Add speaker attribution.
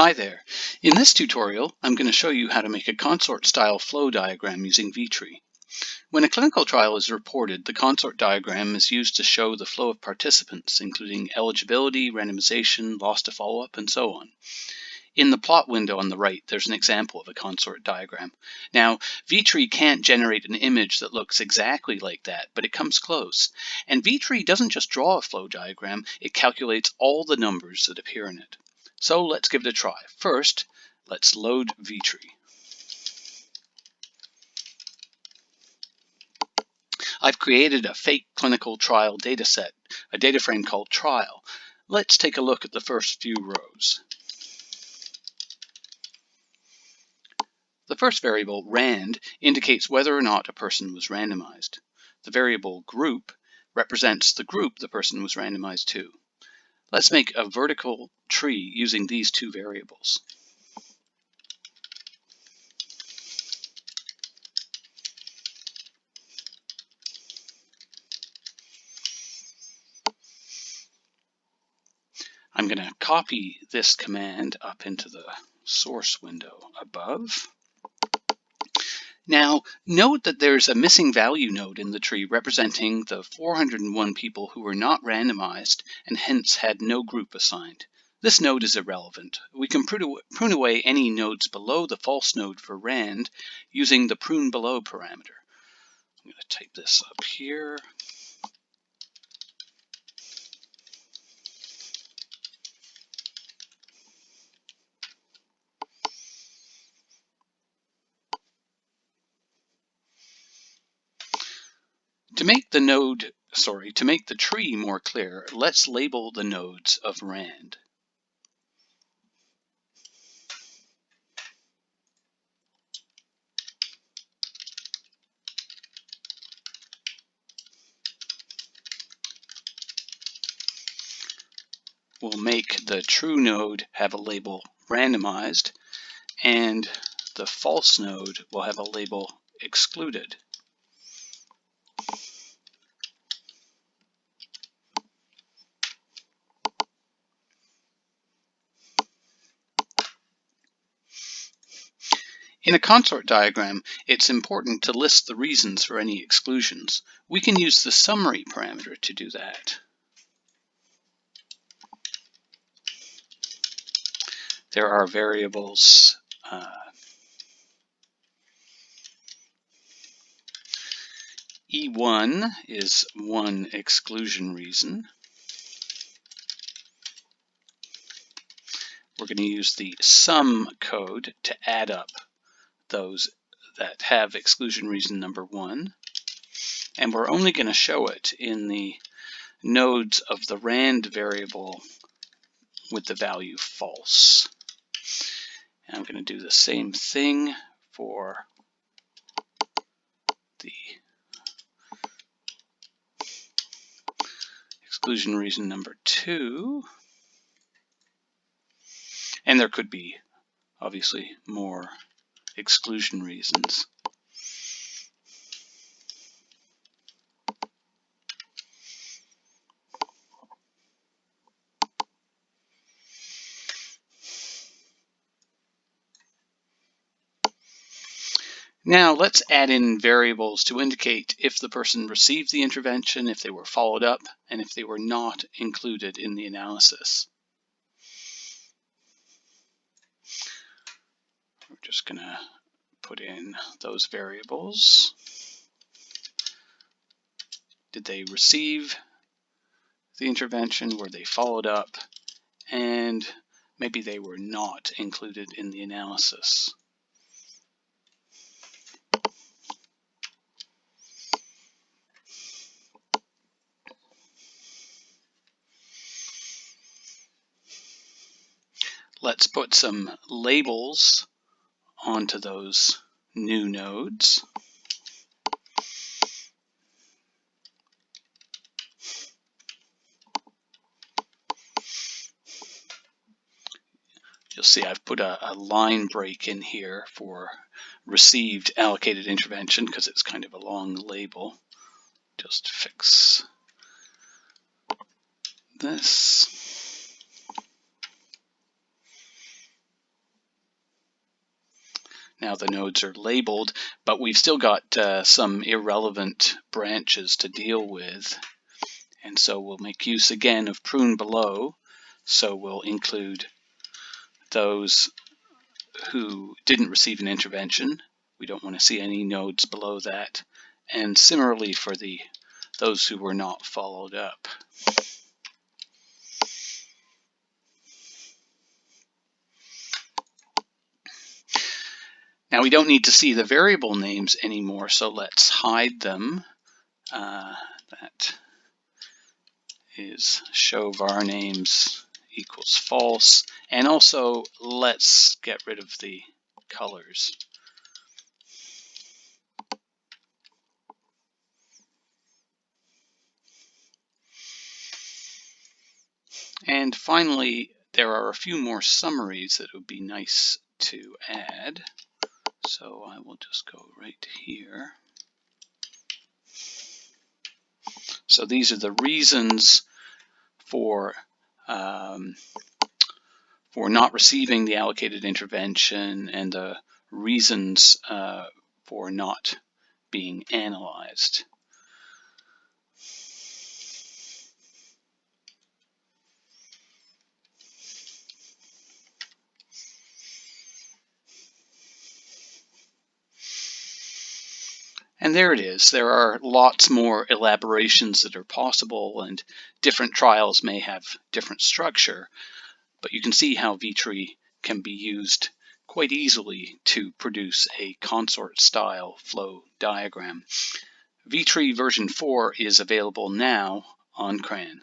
Speaker 1: Hi there. In this tutorial, I'm going to show you how to make a consort-style flow diagram using vtree. When a clinical trial is reported, the consort diagram is used to show the flow of participants, including eligibility, randomization, loss to follow-up, and so on. In the plot window on the right, there's an example of a consort diagram. Now, vtree can't generate an image that looks exactly like that, but it comes close. And vtree doesn't just draw a flow diagram, it calculates all the numbers that appear in it. So let's give it a try. First, let's load vtree. I've created a fake clinical trial dataset, a data frame called trial. Let's take a look at the first few rows. The first variable, rand, indicates whether or not a person was randomized. The variable group represents the group the person was randomized to. Let's make a vertical tree using these two variables. I'm going to copy this command up into the source window above. Now, note that there's a missing value node in the tree representing the 401 people who were not randomized and hence had no group assigned. This node is irrelevant. We can prune away any nodes below the false node for rand using the prune below parameter. I'm going to type this up here. To make the tree more clear, let's label the nodes of rand. We'll make the true node have a label randomized, and the false node will have a label excluded. In a consort diagram, it's important to list the reasons for any exclusions. We can use the summary parameter to do that. There are variables E1 is one exclusion reason. We're going to use the sum code to add up those that have exclusion reason number 1. And we're only going to show it in the nodes of the rand variable with the value false. And I'm going to do the same thing for the exclusion reason number 2. And there could be, obviously, more exclusion reasons. Now let's add in variables to indicate if the person received the intervention, if they were followed up, and if they were not included in the analysis. We're just going to put in those variables. Did they receive the intervention? Were they followed up? And maybe they were not included in the analysis. Let's put some labels onto those new nodes. You'll see I've put a line break in here for received allocated intervention because it's kind of a long label. Just fix this. Now the nodes are labeled, but we've still got some irrelevant branches to deal with. And so we'll make use again of prune below. So we'll include those who didn't receive an intervention. We don't want to see any nodes below that. And similarly for those who were not followed up. Now we don't need to see the variable names anymore, so let's hide them. That is show var names equals false. And also let's get rid of the colors. And finally, there are a few more summaries that would be nice to add. So I will just go right here. So these are the reasons for not receiving the allocated intervention and the reasons for not being analyzed. And there it is. There are lots more elaborations that are possible, and different trials may have different structure, but you can see how vtree can be used quite easily to produce a consort-style flow diagram. vtree version 4 is available now on CRAN.